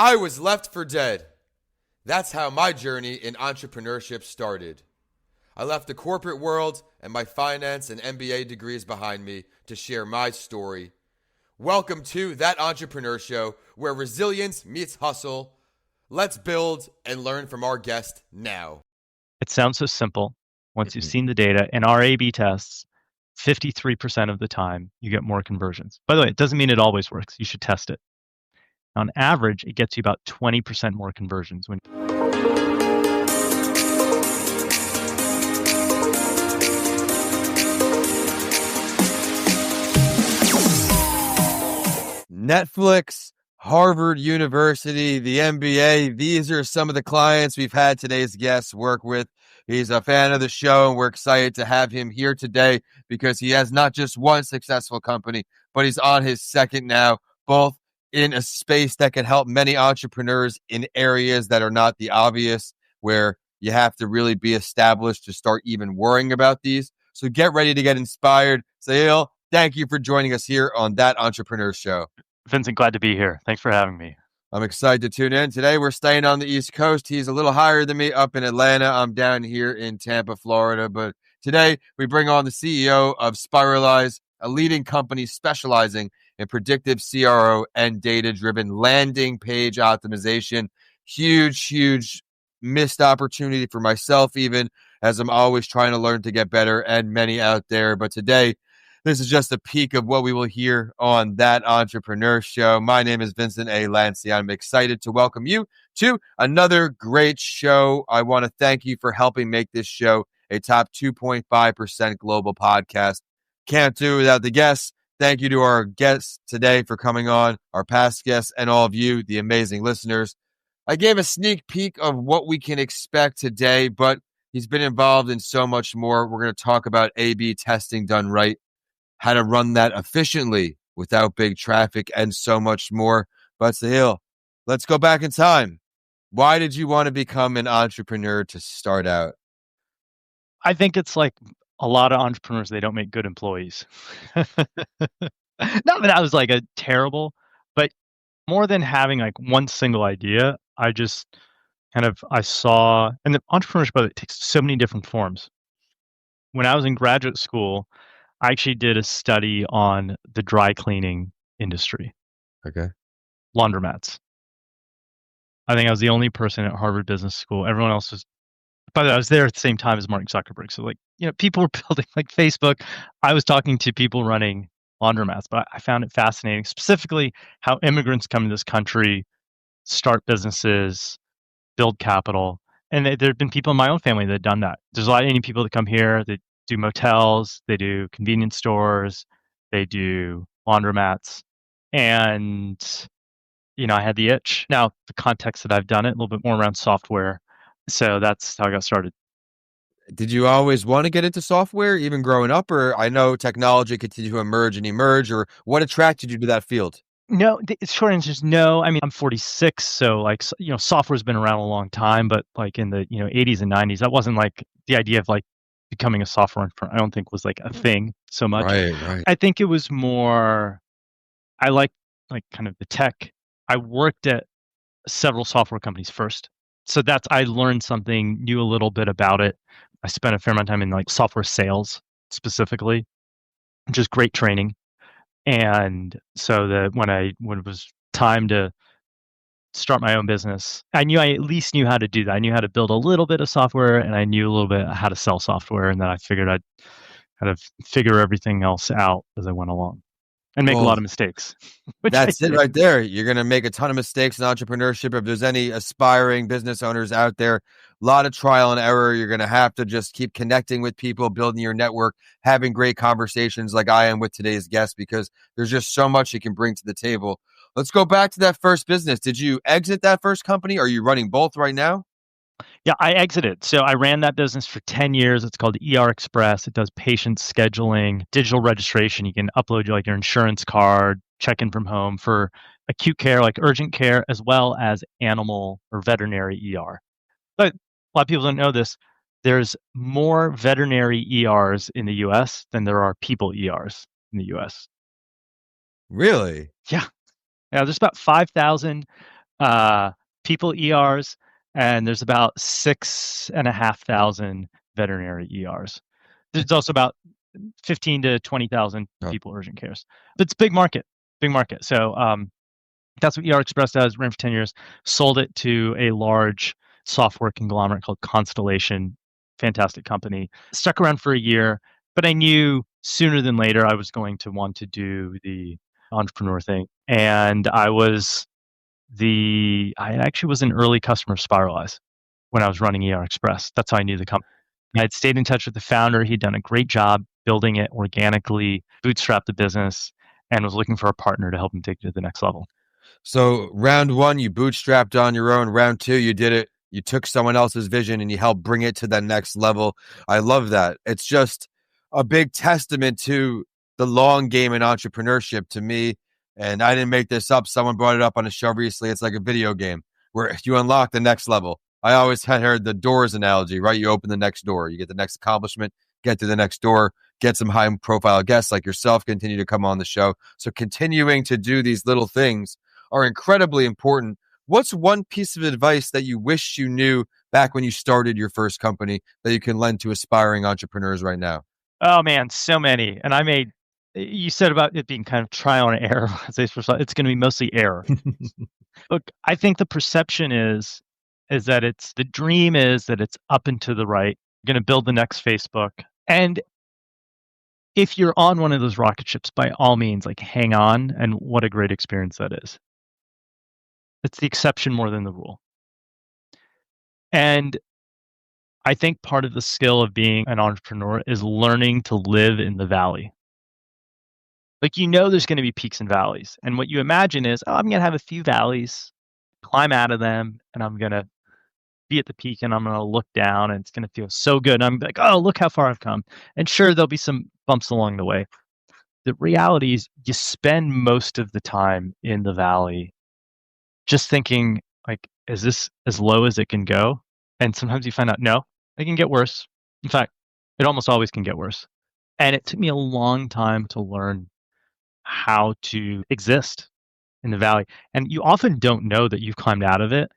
I was left for dead. That's how my journey in entrepreneurship started. I left the corporate world and my finance and MBA degrees behind me to share my story. Welcome to That Entrepreneur Show, where resilience meets hustle. Let's build and learn from our guest now. It sounds so simple once you've seen the data. In our A/B tests, 53% of the time you get more conversions. By the way, it doesn't mean it always works. You should test it. On average, it gets you about 20% more conversions when Netflix, Harvard University, the MBA. These are some of the clients we've had today's guest work with. He's a fan of the show, and we're excited to have him here today because he has not just one successful company, but he's on his second now, both in a space that can help many entrepreneurs in areas that are not the obvious, where you have to really be established to start even worrying about these. So get ready to get inspired. Sahil, thank you for joining us here on That Entrepreneur Show. Vincent, glad to be here. Thanks for having me. I'm excited to tune in. Today, we're staying on the East Coast. He's a little higher than me up in Atlanta. I'm down here in Tampa, Florida. But today, we bring on the CEO of Spiralyze, a leading company specializing in predictive CRO and data-driven landing page optimization. Huge missed opportunity for myself, even as I'm always trying to learn to get better, and many out there. But today, this is just a peek of what we will hear on That Entrepreneur Show. My name is Vincent A. Lancey. I'm excited to welcome you to another great show. I want to thank you for helping make this show a top 2.5% global podcast. Can't do without the guests. Thank you to our guests today for coming on, our past guests, and all of you, the amazing listeners. I gave a sneak peek of what we can expect today, but he's been involved in so much more. We're going to talk about A/B testing done right, how to run that efficiently without big traffic, and so much more. But Sahil, let's go back in time. Why did you want to become an entrepreneur to start out? I think it's like a lot of entrepreneurs, they don't make good employees. Not that I was like a terrible, but more than having like one single idea, I just I saw, and the entrepreneurship, but it takes so many different forms. When I was in graduate school, I actually did a study on the dry cleaning industry. Okay. Laundromats. I think I was the only person at Harvard Business School. Everyone else was, by the way, I was there at the same time as Mark Zuckerberg. So people were building like Facebook. I was talking to people running laundromats, but I found it fascinating, specifically how immigrants come to this country, start businesses, build capital. And there have been people in my own family that have done that. There's a lot of Indian people that come here that do motels, they do convenience stores, they do laundromats. And, I had the itch. Now, the context that I've done it, a little bit more around software. So that's how I got started. Did you always want to get into software, even growing up? Or I know technology continued to emerge, or what attracted you to that field? No, the short answer is no. I mean, I'm 46, so software's been around a long time, but like in the 80s and 90s, that wasn't like the idea of like becoming a software entrepreneur. I don't think was like a thing so much. Right. I think it was more, I like kind of the tech. I worked at several software companies first, so I learned something, knew a little bit about it. I spent a fair amount of time in like software sales specifically, just great training. And so when it was time to start my own business, I at least knew how to do that. I knew how to build a little bit of software, and I knew a little bit how to sell software. And then I figured I'd kind of figure everything else out as I went along and make a lot of mistakes. That's it right there. You're going to make a ton of mistakes in entrepreneurship. If there's any aspiring business owners out there, a lot of trial and error. You're going to have to just keep connecting with people, building your network, having great conversations like I am with today's guest, because there's just so much you can bring to the table. Let's go back to that first business. Did you exit that first company? Are you running both right now? Yeah, I exited. So I ran that business for 10 years. It's called ER Express. It does patient scheduling, digital registration. You can upload your insurance card, check in from home for acute care, like urgent care, as well as animal or veterinary ER. But a lot of people don't know this. There's more veterinary ERs in the US than there are people ERs in the US. Really? Yeah. There's about 5,000 people ERs, and there's about 6,500 veterinary ERs. There's also about 15 to 20,000 Oh. people urgent cares. But it's big market, big market. So that's what ER Express does. Ran for 10 years, sold it to a large software conglomerate called Constellation. Fantastic company. Stuck around for a year, but I knew sooner than later I was going to want to do the entrepreneur thing. And I actually was an early customer of Spiralyze when I was running ER Express. That's how I knew the company. I had stayed in touch with the founder. He'd done a great job building it organically, bootstrapped the business, and was looking for a partner to help him take it to the next level. So round one, you bootstrapped on your own. Round two, you did it. You took someone else's vision and you helped bring it to the next level. I love that. It's just a big testament to the long game in entrepreneurship to me. And I didn't make this up. Someone brought it up on a show recently. It's like a video game where you unlock the next level. I always had heard the doors analogy, right? You open the next door, you get the next accomplishment, get to the next door, get some high profile guests like yourself, continue to come on the show. So continuing to do these little things are incredibly important. What's one piece of advice that you wish you knew back when you started your first company that you can lend to aspiring entrepreneurs right now? Oh man, so many. And you said about it being kind of trial and error. It's going to be mostly error. Look, I think the perception is that the dream is that it's up and to the right. You're going to build the next Facebook. And if you're on one of those rocket ships, by all means, like hang on. And what a great experience that is. It's the exception more than the rule. And I think part of the skill of being an entrepreneur is learning to live in the valley. Like, there's going to be peaks and valleys. And what you imagine is, I'm going to have a few valleys, climb out of them, and I'm going to be at the peak and I'm going to look down and it's going to feel so good. And I'm like, oh, look how far I've come. And sure, there'll be some bumps along the way. The reality is you spend most of the time in the valley just thinking, like, is this as low as it can go? And sometimes you find out, no, it can get worse. In fact, it almost always can get worse. And it took me a long time to learn how to exist in the valley. And you often don't know that you've climbed out of it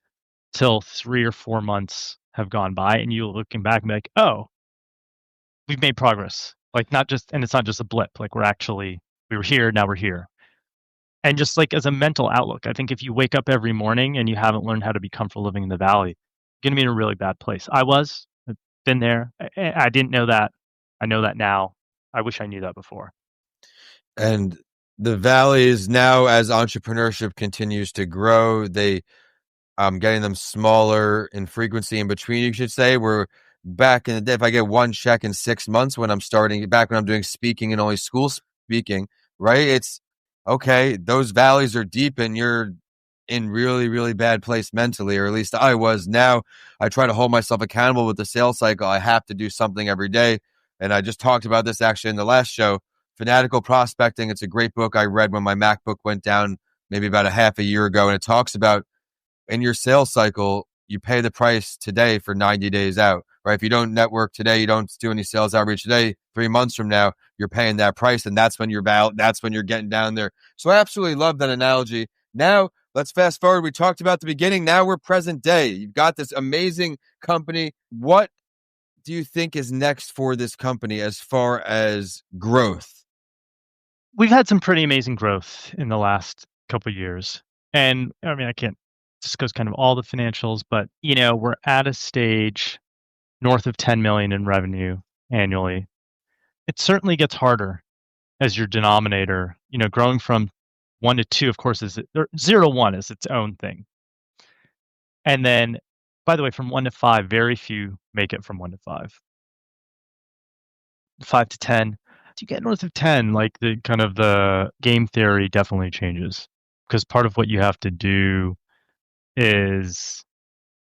till 3 or 4 months have gone by and you're looking back and be like, oh, we've made progress. Like, and it's not just a blip. Like, we were here, now we're here. And just like as a mental outlook, I think if you wake up every morning and you haven't learned how to be comfortable living in the valley, you're going to be in a really bad place. I've been there. I didn't know that. I know that now. I wish I knew that before. And the valleys now, as entrepreneurship continues to grow, getting them smaller in frequency in between, you should say. We're back in the day, if I get one check in 6 months when I'm doing speaking and only school speaking, right? It's okay. Those valleys are deep and you're in really, really bad place mentally, or at least I was. Now I try to hold myself accountable with the sales cycle. I have to do something every day. And I just talked about this actually in the last show, Fanatical Prospecting. It's a great book I read when my MacBook went down maybe about a half a year ago. And it talks about in your sales cycle, you pay the price today for 90 days out, right? If you don't network today, you don't do any sales outreach today, 3 months from now, you're paying that price. And that's when that's when you're getting down there. So I absolutely love that analogy. Now let's fast forward. We talked about the beginning. Now we're present day. You've got this amazing company. What do you think is next for this company as far as growth? We've had some pretty amazing growth in the last couple of years. And I mean, I can't discuss kind of all the financials, but we're at a stage north of 10 million in revenue annually. It certainly gets harder as your denominator, growing from 1 to 2, of course, 0 to 1 is its own thing. And then, by the way, from 1 to 5, very few make it from 1 to 5. 5 to 10, you get north of 10, like the game theory definitely changes, because part of what you have to do is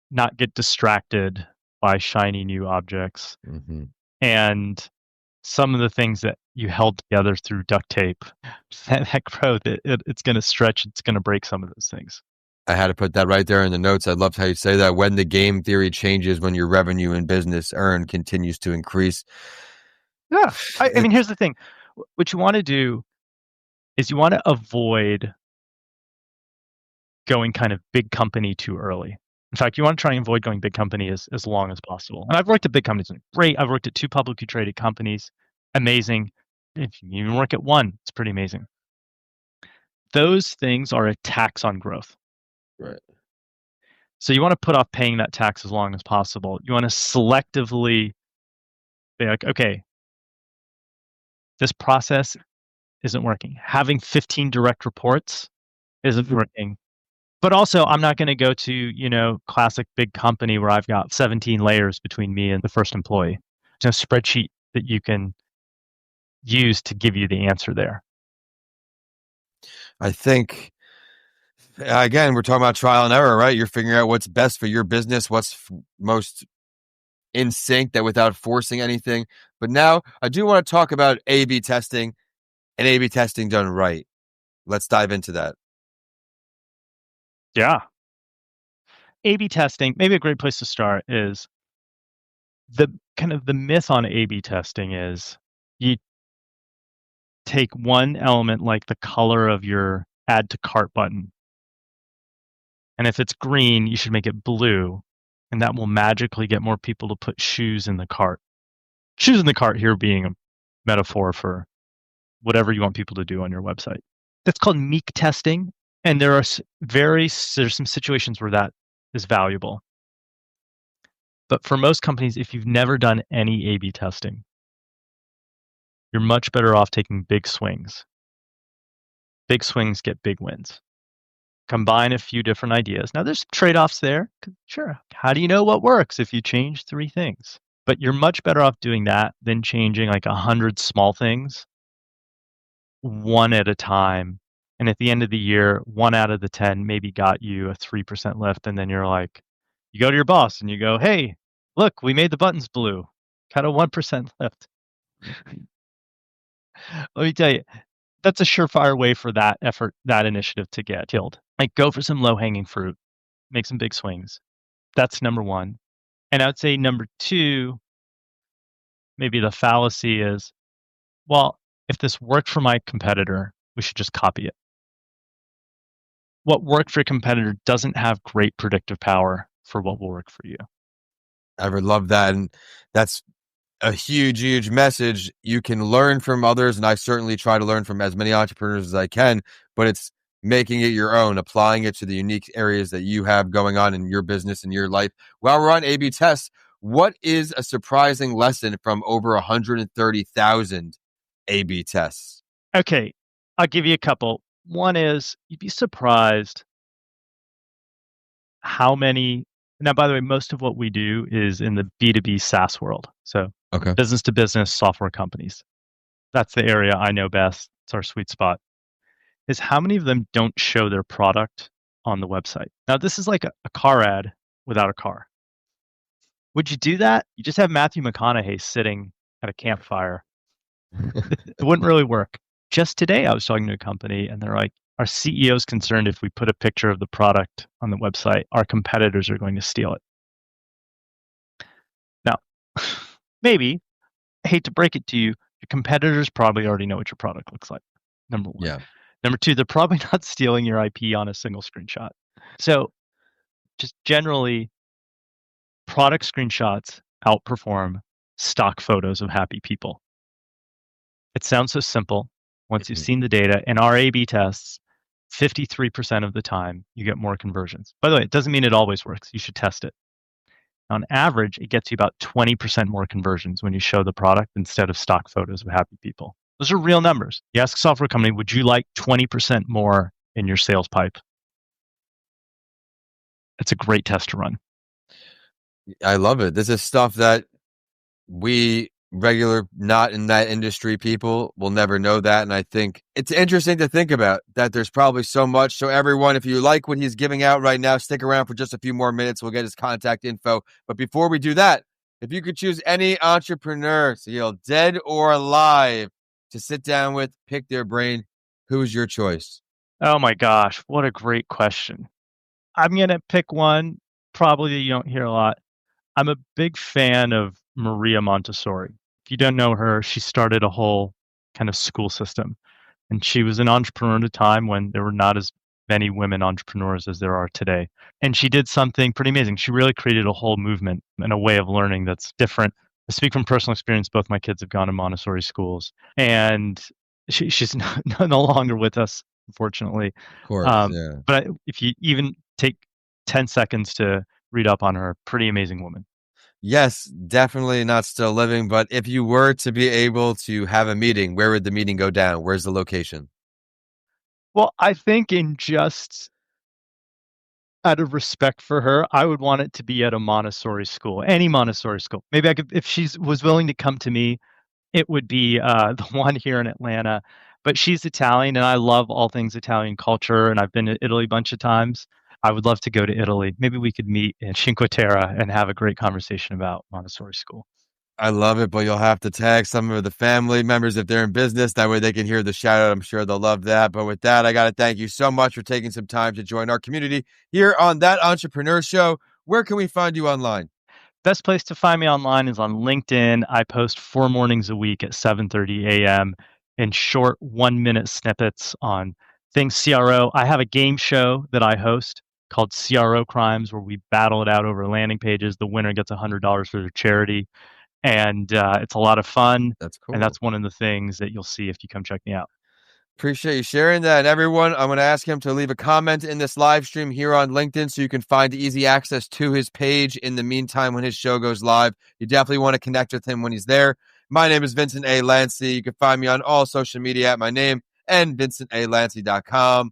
not get distracted by shiny new objects. Mm-hmm. And some of the things that you held together through duct tape, that growth, it's going to stretch, it's going to break some of those things. I had to put that right there in the notes. I loved how you say that. When the game theory changes, when your revenue and business earned continues to increase. Yeah. I mean, here's the thing. What you want to do is you want to avoid going kind of big company too early. In fact, you want to try and avoid going big company as long as possible. And I've worked at big companies, great. I've worked at 2 publicly traded companies, amazing. If you even work at one, it's pretty amazing. Those things are a tax on growth. Right. So you want to put off paying that tax as long as possible. You want to selectively be like, okay, this process isn't working. Having 15 direct reports isn't working. But also, I'm not going to go to, classic big company where I've got 17 layers between me and the first employee. There's no spreadsheet that you can use to give you the answer there. I think, again, we're talking about trial and error, right? You're figuring out what's best for your business, what's most in sync, that without forcing anything. But now I do want to talk about A/B testing and A/B testing done right. Let's dive into that. Yeah. A/B testing, maybe a great place to start is the myth on A/B testing is you take one element like the color of your add to cart button. And if it's green, you should make it blue, and that will magically get more people to put shoes in the cart. Shoes in the cart here being a metaphor for whatever you want people to do on your website. That's called meek testing, and there's some situations where that is valuable. But for most companies, if you've never done any A/B testing, you're much better off taking big swings. Big swings get big wins. Combine a few different ideas. Now, there's trade-offs there. Sure. How do you know what works if you change 3 things? But you're much better off doing that than changing like 100 small things one at a time. And at the end of the year, 1 out of the 10 maybe got you a 3% lift. And then you're like, you go to your boss and you go, hey, look, we made the buttons blue. Got a 1% lift. Let me tell you, that's a surefire way for that initiative to get killed. Like, go for some low-hanging fruit, make some big swings. That's number 1. And I would say number 2, maybe the fallacy is, well, if this worked for my competitor, we should just copy it. What worked for a competitor doesn't have great predictive power for what will work for you. I would love that. And that's a huge message. You can learn from others, and I certainly try to learn from as many entrepreneurs as I can, but it's making it your own, applying it to the unique areas that you have going on in your business and your life. While we're on A/B tests, what is a surprising lesson from over 130,000 A/B tests? Okay, I'll give you a couple. One is, you'd be surprised how many. Now, by the way, most of what we do is in the B2B SaaS world. So Okay. business to business software companies. That's the area I know best. It's our sweet spot. Is how many of them don't show their product on the website? Now, this is like a car ad without a car. Would you do that? You just have Matthew McConaughey sitting at a campfire. It wouldn't really work. Just today, I was talking to a company, and they're like, our CEO is concerned if we put a picture of the product on the website, our competitors are going to steal it. Now, maybe, I hate to break it to you, your competitors probably already know what your product looks like, number 1. Yeah. Number 2, they're probably not stealing your IP on a single screenshot. So just generally, product screenshots outperform stock photos of happy people. It sounds so simple once you've seen the data. In our A/B tests, 53% of the time, you get more conversions. By the way, it doesn't mean it always works. You should test it. On average, it gets you about 20% more conversions when you show the product instead of stock photos of happy people. Those are real numbers. You ask a software company, would you like 20% more in your sales pipe? It's a great test to run. I love it. This is stuff that we regular, not in that industry people will never know that. And I think it's interesting to think about that there's probably so much. So everyone, if you like what he's giving out right now, stick around for just a few more minutes. We'll get his contact info. But before we do that, if you could choose any entrepreneur, Sahil, dead or alive, to sit down with, pick their brain, who's your choice? Oh my gosh, what a great question. I'm going to pick one probably you don't hear a lot. I'm a big fan of Maria Montessori. If you don't know her, she started a whole kind of school system. And she was an entrepreneur at a time when there were not as many women entrepreneurs as there are today. And she did something pretty amazing. She really created a whole movement and a way of learning that's different. I speak from personal experience. Both my kids have gone to Montessori schools, and she's no longer with us, unfortunately. Of course, yeah. But if you even take 10 seconds to read up on her, pretty amazing woman. Yes, definitely not still living, but if you were to be able to have a meeting, where would the meeting go down? Where's the location? Well, I think in just out of respect for her, I would want it to be at a Montessori school, any Montessori school. Maybe I could, if she was willing to come to me, it would be the one here in Atlanta. But she's Italian, and I love all things Italian culture, and I've been to Italy a bunch of times. I would love to go to Italy. Maybe we could meet in Cinque Terre and have a great conversation about Montessori school. I love it, but you'll have to tag some of the family members if they're in business. That way they can hear the shout out. I'm sure they'll love that. But with that, I got to thank you so much for taking some time to join our community here on That Entrepreneur Show. Where can we find you online? Best place to find me online is on LinkedIn. I post 4 mornings a week at 7:30 a.m. in short 1-minute snippets on things CRO. I have a game show that I host called CRO Crimes, where we battle it out over landing pages. The winner gets $100 for their charity. And it's a lot of fun. That's cool. And that's one of the things that you'll see if you come check me out. Appreciate you sharing that. And everyone, I'm going to ask him to leave a comment in this live stream here on LinkedIn so you can find easy access to his page in the meantime when his show goes live. You definitely want to connect with him when he's there. My name is Vincent A. Lancy. You can find me on all social media at my name and vincentalancy.com.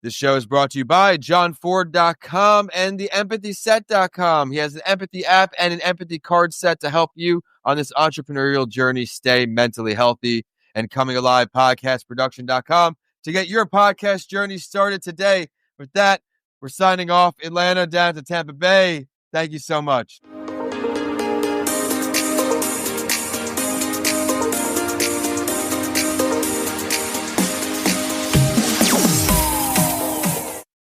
This show is brought to you by johnford.com and the empathyset.com. He has an empathy app and an empathy card set to help you on this entrepreneurial journey stay mentally healthy. And Coming Alive podcastproduction.com to get your podcast journey started today. With that, we're signing off Atlanta down to Tampa Bay. Thank you so much.